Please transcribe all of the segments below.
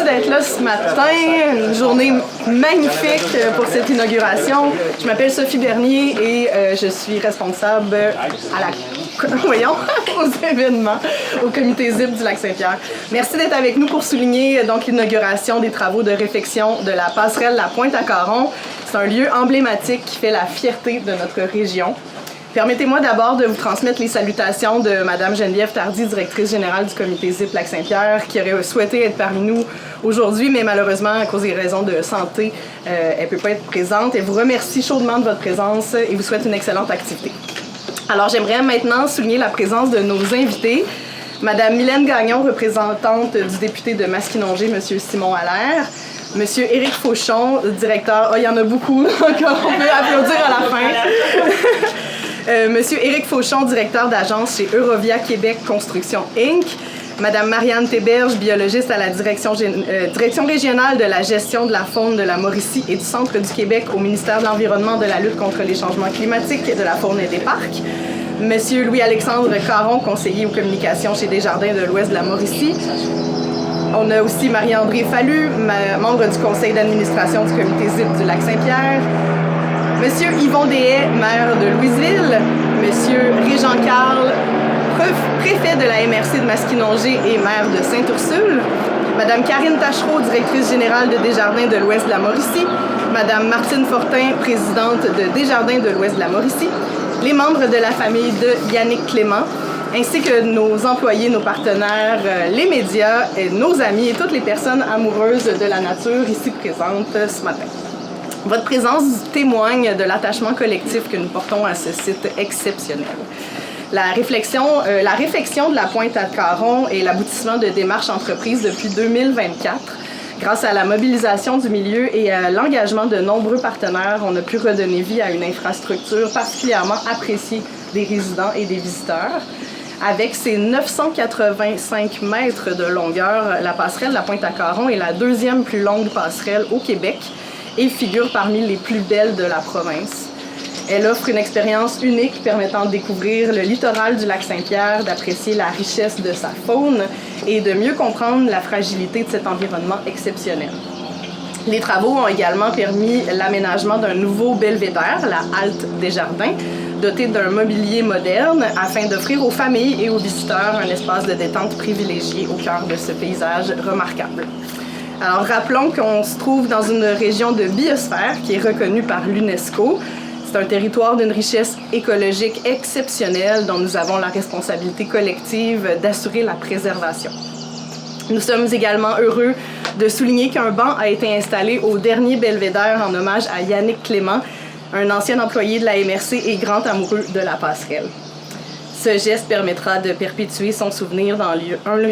merci d'être là ce matin. Une journée magnifique pour cette inauguration. Je m'appelle Sophie Bernier et je suis responsable aux événements au comité ZIP du Lac-Saint-Pierre. Merci d'être avec nous pour souligner donc l'inauguration des travaux de réfection de la passerelle La Pointe-à-Caron. C'est un lieu emblématique qui fait la fierté de notre région. Permettez-moi d'abord de vous transmettre les salutations de Mme Geneviève Tardy, directrice générale du comité ZIP Lac-Saint-Pierre, qui aurait souhaité être parmi nous aujourd'hui, mais malheureusement, à cause des raisons de santé, elle ne peut pas être présente. Elle vous remercie chaudement de votre présence et vous souhaite une excellente activité. Alors, j'aimerais maintenant souligner la présence de nos invités. Mme Mylène Gagnon, représentante du député de Masquinongé, M. Simon Allaire. Monsieur Éric Fauchon, directeur... il y en a beaucoup, donc on peut applaudir à la fin. Monsieur Éric Fauchon, directeur d'agence chez Eurovia Québec Construction Inc. Madame Marianne Théberge, biologiste à la direction régionale de la gestion de la faune de la Mauricie et du Centre du Québec au ministère de l'Environnement, de la lutte contre les changements climatiques, de la faune et des parcs. Monsieur Louis-Alexandre Caron, conseiller aux communications chez Desjardins de l'Ouest de la Mauricie. On a aussi Marie-André Fallu, membre du conseil d'administration du comité ZIP du Lac-Saint-Pierre. Monsieur Yvon Deshaies, maire de Louisville. Monsieur Régent Carl, préfet de la MRC de Masquinongé et maire de Sainte-Ursule. Madame Karine Tachereau, directrice générale de Desjardins de l'Ouest de la Mauricie. Madame Martine Fortin, présidente de Desjardins de l'Ouest de la Mauricie. Les membres de la famille de Yannick Clément, ainsi que nos employés, nos partenaires, les médias, et nos amis et toutes les personnes amoureuses de la nature ici présentes ce matin. Votre présence témoigne de l'attachement collectif que nous portons à ce site exceptionnel. La réflexion de la Pointe-à-Caron est l'aboutissement de démarches entreprises depuis 2024. Grâce à la mobilisation du milieu et à l'engagement de nombreux partenaires, on a pu redonner vie à une infrastructure particulièrement appréciée des résidents et des visiteurs. Avec ses 985 mètres de longueur, la passerelle La Pointe-à-Caron est la deuxième plus longue passerelle au Québec et figure parmi les plus belles de la province. Elle offre une expérience unique permettant de découvrir le littoral du Lac-Saint-Pierre, d'apprécier la richesse de sa faune et de mieux comprendre la fragilité de cet environnement exceptionnel. Les travaux ont également permis l'aménagement d'un nouveau belvédère, la Halte Desjardins, doté d'un mobilier moderne afin d'offrir aux familles et aux visiteurs un espace de détente privilégié au cœur de ce paysage remarquable. Alors rappelons qu'on se trouve dans une région de biosphère qui est reconnue par l'UNESCO. C'est un territoire d'une richesse écologique exceptionnelle dont nous avons la responsabilité collective d'assurer la préservation. Nous sommes également heureux de souligner qu'un banc a été installé au dernier belvédère en hommage à Yannick Clément, un ancien employé de la MRC et grand amoureux de la passerelle. Ce geste permettra de perpétuer son souvenir dans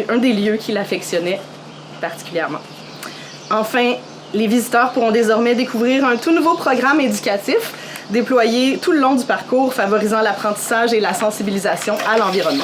un des lieux qu'il affectionnait particulièrement. Enfin, les visiteurs pourront désormais découvrir un tout nouveau programme éducatif déployé tout le long du parcours, favorisant l'apprentissage et la sensibilisation à l'environnement.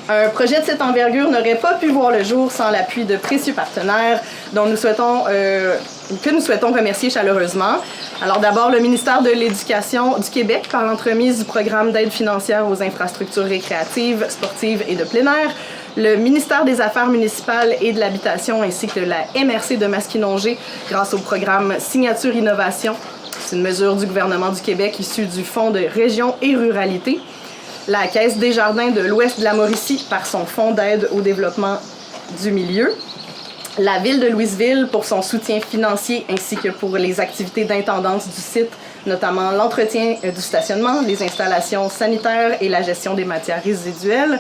Un projet de cette envergure n'aurait pas pu voir le jour sans l'appui de précieux partenaires que nous souhaitons remercier chaleureusement. Alors d'abord, le ministère de l'Éducation du Québec par l'entremise du programme d'aide financière aux infrastructures récréatives, sportives et de plein air, le ministère des Affaires municipales et de l'Habitation ainsi que la MRC de Masquinongé grâce au programme Signature Innovation. C'est une mesure du gouvernement du Québec issue du Fonds de région et ruralité. La Caisse Desjardins de l'Ouest de la Mauricie par son Fonds d'aide au développement du milieu. La Ville de Louisville pour son soutien financier ainsi que pour les activités d'intendance du site, notamment l'entretien du stationnement, les installations sanitaires et la gestion des matières résiduelles.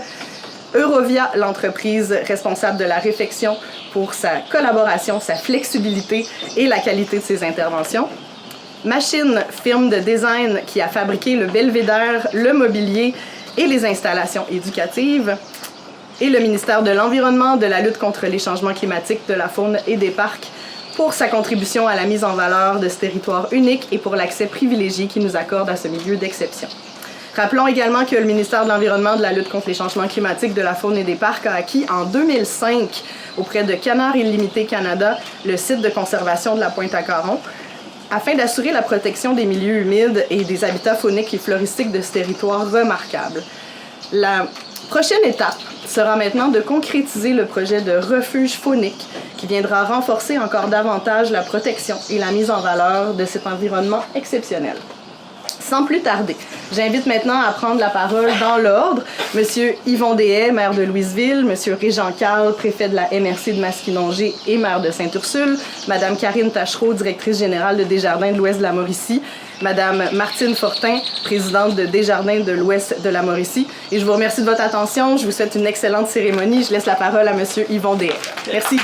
Eurovia, l'entreprise responsable de la réfection pour sa collaboration, sa flexibilité et la qualité de ses interventions. Machine, firme de design qui a fabriqué le belvédère, le mobilier et les installations éducatives. Et le ministère de l'Environnement, de la lutte contre les changements climatiques, de la faune et des parcs pour sa contribution à la mise en valeur de ce territoire unique et pour l'accès privilégié qu'il nous accorde à ce milieu d'exception. Rappelons également que le ministère de l'Environnement, de la lutte contre les changements climatiques, de la faune et des parcs a acquis en 2005 auprès de Canards Illimité Canada le site de conservation de la Pointe-à-Caron afin d'assurer la protection des milieux humides et des habitats fauniques et floristiques de ce territoire remarquable. Prochaine étape sera maintenant de concrétiser le projet de refuge faunique qui viendra renforcer encore davantage la protection et la mise en valeur de cet environnement exceptionnel. Sans plus tarder, j'invite maintenant à prendre la parole dans l'ordre Monsieur Yvon Deshaies, maire de Louisville, Monsieur Régent Carl, préfet de la MRC de Masquinongé et maire de Sainte-Ursule, Madame Karine Tachereau, directrice générale de Desjardins de l'Ouest de la Mauricie, Madame Martine Fortin, présidente de Desjardins de l'Ouest de la Mauricie. Et je vous remercie de votre attention. Je vous souhaite une excellente cérémonie. Je laisse la parole à Monsieur Yvon Deshaies. Merci.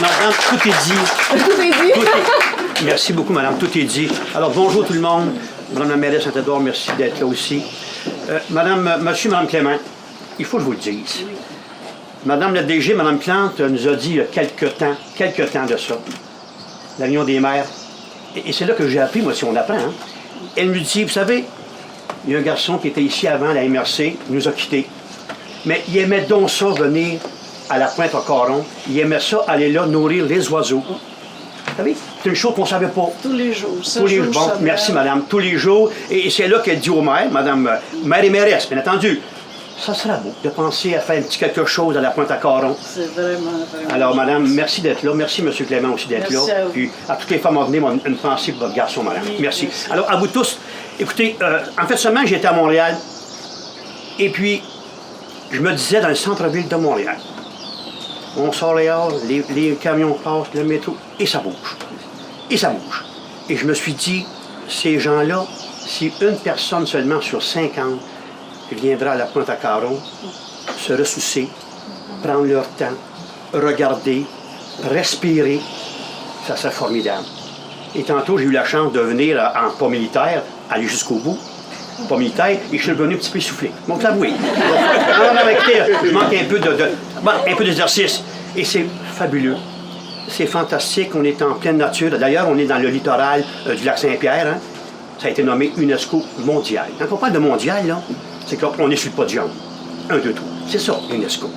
Madame, tout est dit. Tout est dit. Merci beaucoup, Madame. Tout est dit. Alors, bonjour tout le monde. Madame la mairesse Saint-Édouard, merci d'être là aussi. Monsieur, Madame Clément, il faut que je vous le dise. Madame la DG, Madame Plante, nous a dit il y a quelques temps de ça, la réunion des maires. Et c'est là que j'ai appris, moi, si on apprend. Hein. Elle nous dit, vous savez, il y a un garçon qui était ici avant, la MRC, il nous a quittés. Mais il aimait donc ça venir à la Pointe-à-Caron. Il aimait ça aller là nourrir les oiseaux. Vous savez, c'est une chose qu'on ne savait pas. Tous les jours. Tous les jours. Bon, merci, madame. Tous les jours. Et c'est là qu'elle dit au maire, madame, maire et mairesse, bien entendu, ça sera beau de penser à faire un petit quelque chose à la Pointe-à-Caron. C'est vraiment. Alors, madame, merci d'être là. Merci, monsieur Clément, aussi d'être là. À vous. Puis, à toutes les femmes à venir, une pensée pour votre garçon, madame. Oui, merci. merci. Alors, à vous tous, écoutez, en fait, seulement, j'étais à Montréal. Et puis, je me disais dans le centre-ville de Montréal, on sort les halls, les camions passent, le métro, et ça bouge. Et ça bouge. Et je me suis dit, ces gens-là, si une personne seulement sur 50 viendra à la Pointe-à-Caron, se ressoucer, prendre leur temps, regarder, respirer, ça serait formidable. Et tantôt, j'ai eu la chance de venir en pas militaire, aller jusqu'au bout, pas militaire, et je suis revenu un petit peu essoufflé. Bon, l'avouer. Je manque un peu d'exercice. Et c'est fabuleux. C'est fantastique. On est en pleine nature. D'ailleurs, on est dans le littoral du lac Saint-Pierre. Hein. Ça a été nommé UNESCO mondial. Quand on parle de mondial, là, c'est qu'on est sur le podium. 1, 2, 3. C'est ça, UNESCO.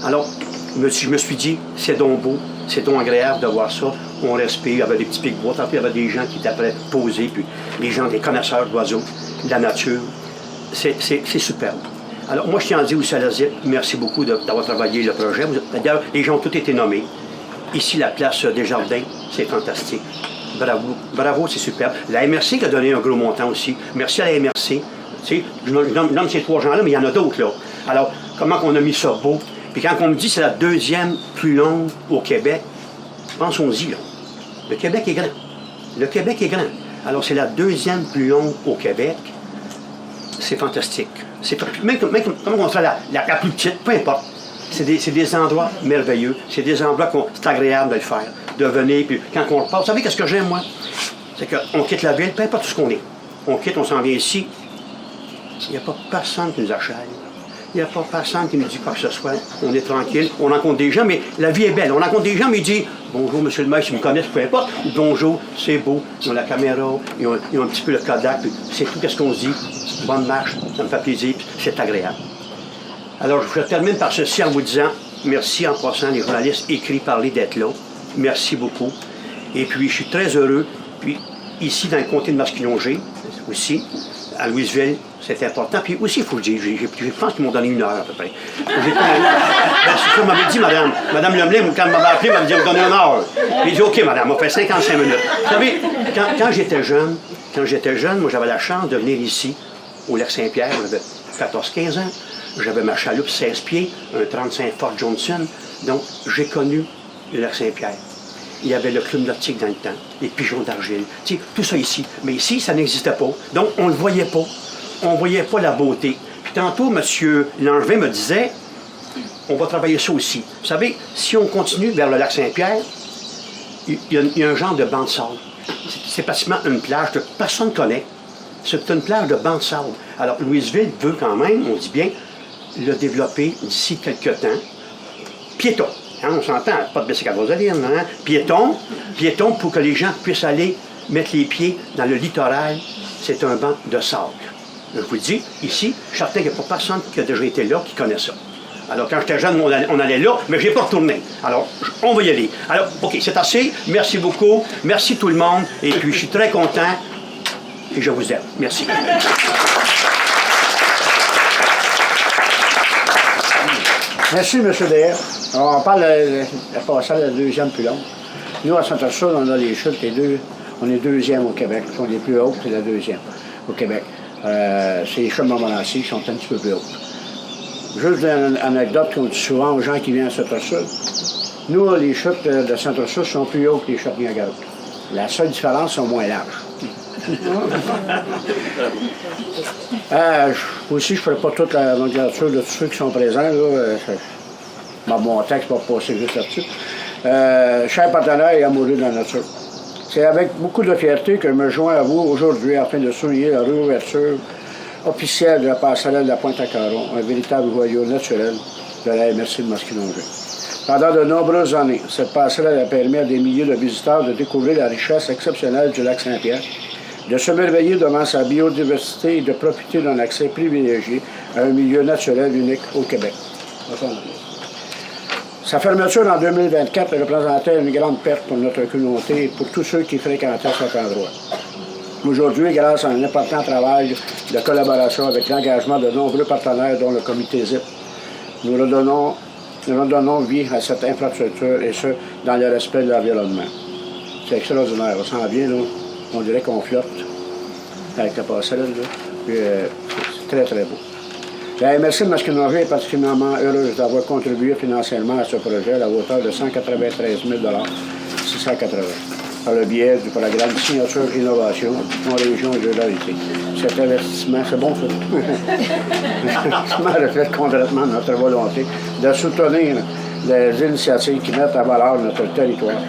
Alors, je me suis dit, c'est donc beau, c'est donc agréable de voir ça. On respire, il y avait des petits pics bois, il y avait des gens qui étaient prêts à poser, puis les gens, des connaisseurs d'oiseaux, de la nature. C'est superbe. Alors, moi, je tiens à dire aussi à la ZIP, merci beaucoup d'avoir travaillé le projet. D'ailleurs, les gens ont tous été nommés. Ici, la place Desjardins, c'est fantastique. Bravo, bravo, c'est superbe. La MRC qui a donné un gros montant aussi. Merci à la MRC. Tu sais, je nomme ces 3 gens-là, mais il y en a d'autres, là. Alors, comment on a mis ça beau? Puis quand on me dit que c'est la 2e plus longue au Québec, pensons-y, là. Le Québec est grand. Le Québec est grand. Alors, c'est la 2e plus longue au Québec. C'est fantastique. Même comment on fait la plus petite, peu importe. C'est des endroits merveilleux. C'est des endroits c'est agréable de le faire. De venir, puis quand on repart. Vous savez qu'est-ce que j'aime, moi? C'est qu'on quitte la ville, peu importe ce qu'on est. On quitte, on s'en vient ici. Il n'y a pas personne qui nous achète. Il n'y a pas personne qui nous dit quoi que ce soit. On est tranquille, on rencontre des gens, mais la vie est belle. On rencontre des gens, mais ils disent bonjour, monsieur le maire, s'ils me connaissent, peu importe. Ou bonjour, c'est beau. Ils ont la caméra, ils ont un petit peu le Kodak, puis c'est tout ce qu'on se dit. Bonne marche, ça me fait plaisir, puis c'est agréable. Alors, je termine par ceci en vous disant merci en passant, les journalistes écrits, parler d'être là. Merci beaucoup. Et puis, je suis très heureux. Puis, ici, dans le comté de Masquinongé, aussi, à Louisville, c'est important. Puis aussi, il faut le dire, je pense qu'ils m'ont donné 1 heure à peu près. C'est ça m'avait dit, Madame Lemlin, quand elle m'avait appelé, elle m'avait dit, on me donne 1 heure. J'ai dit, OK, madame, on fait 55 minutes. Vous savez, quand j'étais jeune, moi, j'avais la chance de venir ici, au lac Saint-Pierre, j'avais 14-15 ans. J'avais ma chaloupe 16 pieds, un 35 Fort Johnson. Donc, j'ai connu le lac Saint-Pierre. Il y avait le club nautique dans le temps, les pigeons d'argile, tu sais, tout ça ici. Mais ici, ça n'existait pas. Donc, on ne le voyait pas. On ne voyait pas la beauté. Puis tantôt, M. Langevin me disait, on va travailler ça aussi. Vous savez, si on continue vers le lac Saint-Pierre, il y a un genre de banc de sable. C'est pratiquement une plage que personne ne connaît. C'est une plage de banc de sable. Alors, Louisville veut quand même, on dit bien, le développer d'ici quelques temps. Piéton. Hein, on s'entend, pas de bicyclette rosaline, hein? Piéton pour que les gens puissent aller mettre les pieds dans le littoral. C'est un banc de sable. Je vous le dis, ici, je suis certain qu'il n'y a pas personne qui a déjà été là qui connaît ça. Alors, quand j'étais jeune, on allait là, mais je n'ai pas retourné. Alors, on va y aller. Alors, OK, c'est assez. Merci beaucoup. Merci tout le monde. Et puis, je suis très content. Et je vous aime. Merci. Merci, M. DR. On parle de passer à la deuxième plus longue. Nous, à Saint-Ursule, on a les chutes, les deux. On est deuxième au Québec. Ce sont les plus hautes, c'est la deuxième au Québec. C'est les chutes Montmorency qui sont un petit peu plus hautes. Juste une anecdote qu'on dit souvent aux gens qui viennent à Saint-Ursule. Nous, les chutes de Saint-Ursule sont plus hautes que les chutes Niagara. La seule différence, sont moins larges. Aussi, je ne ferai pas toute la nomenclature de tous ceux qui sont présents. Mon texte va passer juste là-dessus. Chers partenaires et amoureux de la nature, c'est avec beaucoup de fierté que je me joins à vous aujourd'hui afin de souligner la réouverture officielle de la passerelle de la Pointe-à-Caron, un véritable joyau naturel de la MRC de Masquinongé. Pendant de nombreuses années, cette passerelle a permis à des milliers de visiteurs de découvrir la richesse exceptionnelle du lac Saint-Pierre, de se merveiller devant sa biodiversité et de profiter d'un accès privilégié à un milieu naturel unique au Québec. Sa fermeture en 2024 représentait une grande perte pour notre communauté et pour tous ceux qui fréquentaient cet endroit. Aujourd'hui, grâce à un important travail de collaboration avec l'engagement de nombreux partenaires, dont le comité ZIP, nous redonnons vie à cette infrastructure et ce, dans le respect de l'environnement. C'est extraordinaire. On sent bien, là. On dirait qu'on flotte avec la passerelle. C'est très, très beau. La MRC de Masquinongé est particulièrement heureuse d'avoir contribué financièrement à ce projet à la hauteur de 193 680 par le biais du programme Signature Innovation en région de Géologité. Cet investissement, c'est bon ça. L'investissement reflète concrètement notre volonté de soutenir les initiatives qui mettent en valeur notre territoire,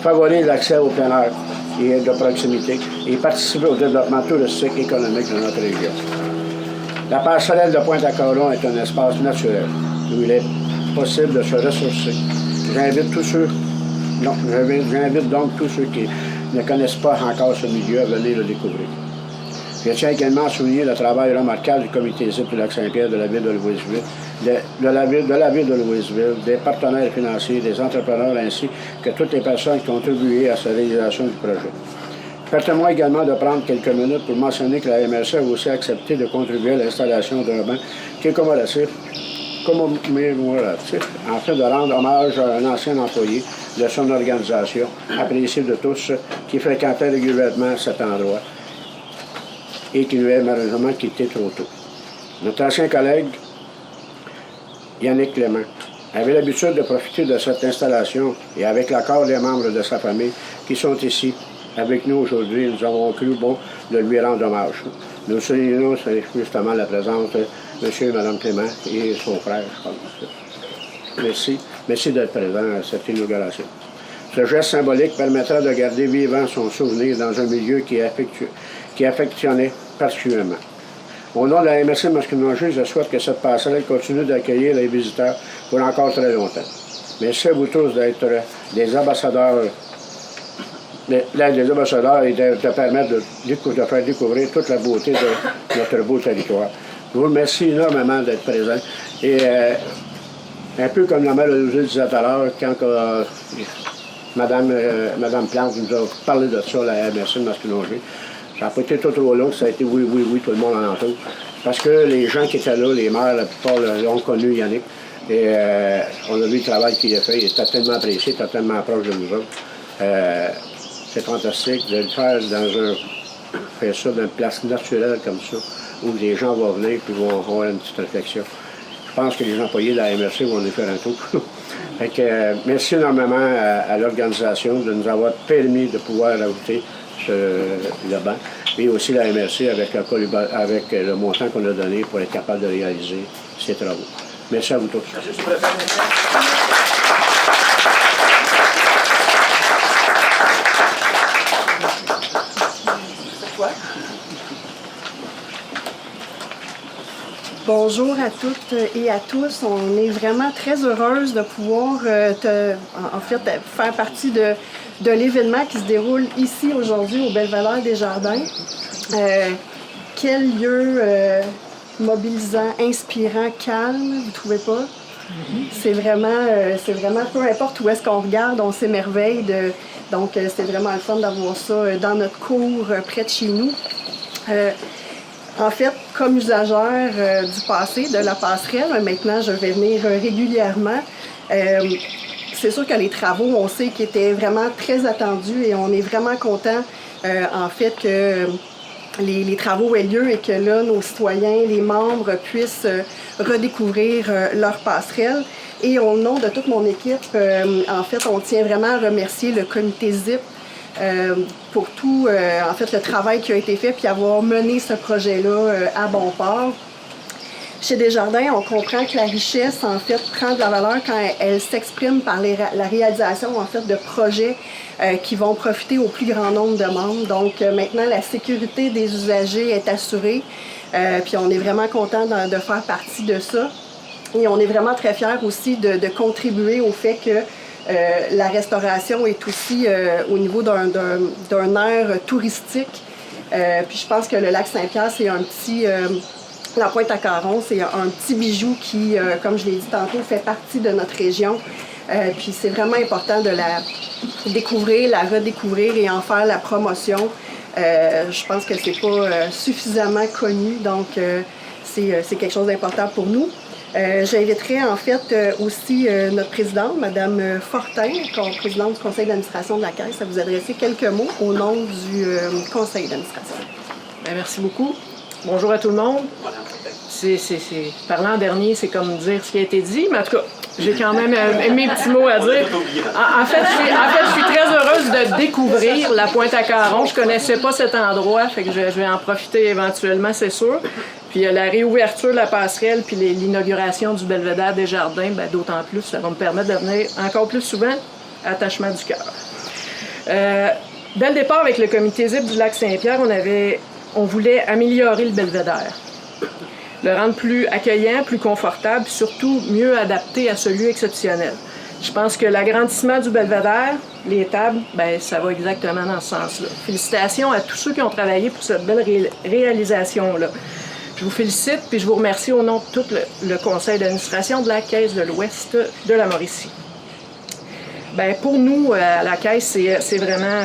favoriser l'accès au plein air et de proximité et participer au développement touristique et économique de notre région. La passerelle de Pointe-à-Caron est un espace naturel où il est possible de se ressourcer. J'invite donc tous ceux qui ne connaissent pas encore ce milieu à venir le découvrir. Je tiens également à souligner le travail remarquable du comité ZIP du Lac-Saint-Pierre de la ville de Louisville, de la ville de Louisville, des partenaires financiers, des entrepreneurs ainsi que toutes les personnes qui ont contribué à sa réalisation du projet. Permettez-moi également de prendre quelques minutes pour mentionner que la MRC a aussi accepté de contribuer à l'installation d'un banc qui est commémoratif afin de rendre hommage à un ancien employé de son organisation, apprécié de tous, qui fréquentait régulièrement cet endroit et qui nous a malheureusement quitté trop tôt. Notre ancien collègue, Yannick Clément, avait l'habitude de profiter de cette installation et avec l'accord des membres de sa famille qui sont ici avec nous aujourd'hui, nous avons cru bon de lui rendre hommage. Nous soulignons justement la présence de M. et Mme Clément et son frère, je pense. Merci. Merci d'être présent à cette inauguration. Ce geste symbolique permettra de garder vivant son souvenir dans un milieu qui affectionnait particulièrement. Au nom de la MRC Masquinongé, je souhaite que cette passerelle continue d'accueillir les visiteurs pour encore très longtemps. Merci à vous tous d'être des ambassadeurs et de permettre de faire découvrir toute la beauté de notre beau territoire. Je vous remercie énormément d'être présents. Et un peu comme la mère Louise disait tout à l'heure, quand Madame Plante nous a parlé de ça, la MRC de Masquinongé, ça n'a pas été tout trop long, ça a été oui, tout le monde en entoure. Parce que les gens qui étaient là, les maires, la plupart l'ont connu, Yannick. Et on a vu le travail qu'il a fait, il était tellement apprécié, il était tellement proche de nous autres. C'est fantastique de le faire faire ça dans une place naturelle comme ça, où les gens vont venir et vont avoir une petite réflexion. Je pense que les employés de la MRC vont nous faire un tour. Fait que, merci énormément à l'organisation de nous avoir permis de pouvoir ajouter le banc, et aussi la MRC avec le montant qu'on a donné pour être capable de réaliser ces travaux. Merci à vous tous. Bonjour à toutes et à tous. On est vraiment très heureuse de pouvoir faire partie de l'événement qui se déroule ici aujourd'hui au Belvédère des Jardins. Quel lieu mobilisant, inspirant, calme, vous trouvez pas? C'est vraiment, peu importe où est-ce qu'on regarde, on s'émerveille. Donc, c'est vraiment le fun d'avoir ça dans notre cour près de chez nous. En fait, comme usagère du passé, de la passerelle, maintenant je vais venir régulièrement. C'est sûr que les travaux, on sait qu'ils étaient vraiment très attendus et on est vraiment content en fait que les travaux aient lieu et que là, nos citoyens, les membres puissent redécouvrir leur passerelle. Et au nom de toute mon équipe, en fait, on tient vraiment à remercier le comité ZIP pour tout en fait, le travail qui a été fait puis avoir mené ce projet-là à bon port. Chez Desjardins, on comprend que la richesse, en fait, prend de la valeur quand elle s'exprime par la réalisation, en fait, de projets qui vont profiter au plus grand nombre de membres. Donc, maintenant, la sécurité des usagers est assurée. Puis, on est vraiment content de faire partie de ça. Et on est vraiment très fiers aussi de contribuer au fait que la restauration est aussi au niveau d'un aire touristique. Puis, je pense que le lac Saint-Pierre, c'est un petit... La Pointe-à-Caron, c'est un petit bijou qui, comme je l'ai dit tantôt, fait partie de notre région. Puis c'est vraiment important de la découvrir, la redécouvrir et en faire la promotion. Je pense que c'est pas suffisamment connu, donc c'est quelque chose d'important pour nous. J'inviterai en fait aussi notre présidente, Mme Fortin, présidente du conseil d'administration de la Caisse, à vous adresser quelques mots au nom du conseil d'administration. Bien, merci beaucoup. Bonjour à tout le monde. Parlant en dernier, c'est comme dire ce qui a été dit, mais en tout cas, j'ai quand même mes petits mots à dire. En fait, je suis très heureuse de découvrir la Pointe-à-Caron. Je connaissais pas cet endroit, fait que je vais en profiter éventuellement, c'est sûr. Puis la réouverture de la passerelle, puis l'inauguration du belvédère Desjardins, ben, d'autant plus, ça va me permettre de venir encore plus souvent, attachement du cœur. Dès le départ, avec le comité ZIP du lac Saint-Pierre, on voulait améliorer le belvédère, le rendre plus accueillant, plus confortable, puis surtout mieux adapté à ce lieu exceptionnel. Je pense que l'agrandissement du belvédère, les tables, ben, ça va exactement dans ce sens-là. Félicitations à tous ceux qui ont travaillé pour cette belle réalisation-là. Je vous félicite, puis je vous remercie au nom de tout le conseil d'administration de la Caisse de l'Ouest de la Mauricie. Bien, pour nous, à la Caisse, c'est vraiment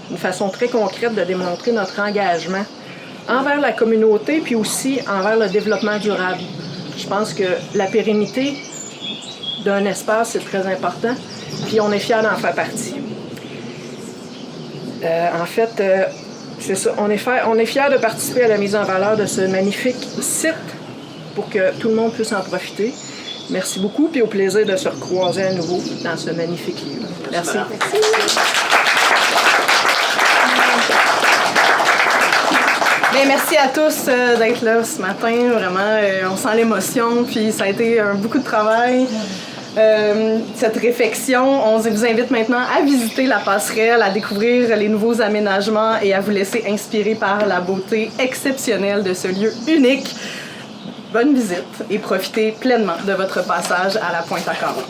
une façon très concrète de démontrer notre engagement envers la communauté, puis aussi envers le développement durable. Je pense que la pérennité d'un espace, c'est très important, puis on est fiers d'en faire partie. En fait, c'est ça, on est fiers de participer à la mise en valeur de ce magnifique site pour que tout le monde puisse en profiter. Merci beaucoup, puis au plaisir de se recroiser à nouveau dans ce magnifique lieu. Merci. Bien, merci à tous d'être là ce matin. Vraiment, on sent l'émotion, puis ça a été beaucoup de travail. Cette réflexion, on vous invite maintenant à visiter la passerelle, à découvrir les nouveaux aménagements et à vous laisser inspirer par la beauté exceptionnelle de ce lieu unique. Bonne visite et profitez pleinement de votre passage à la Pointe-à-Caron.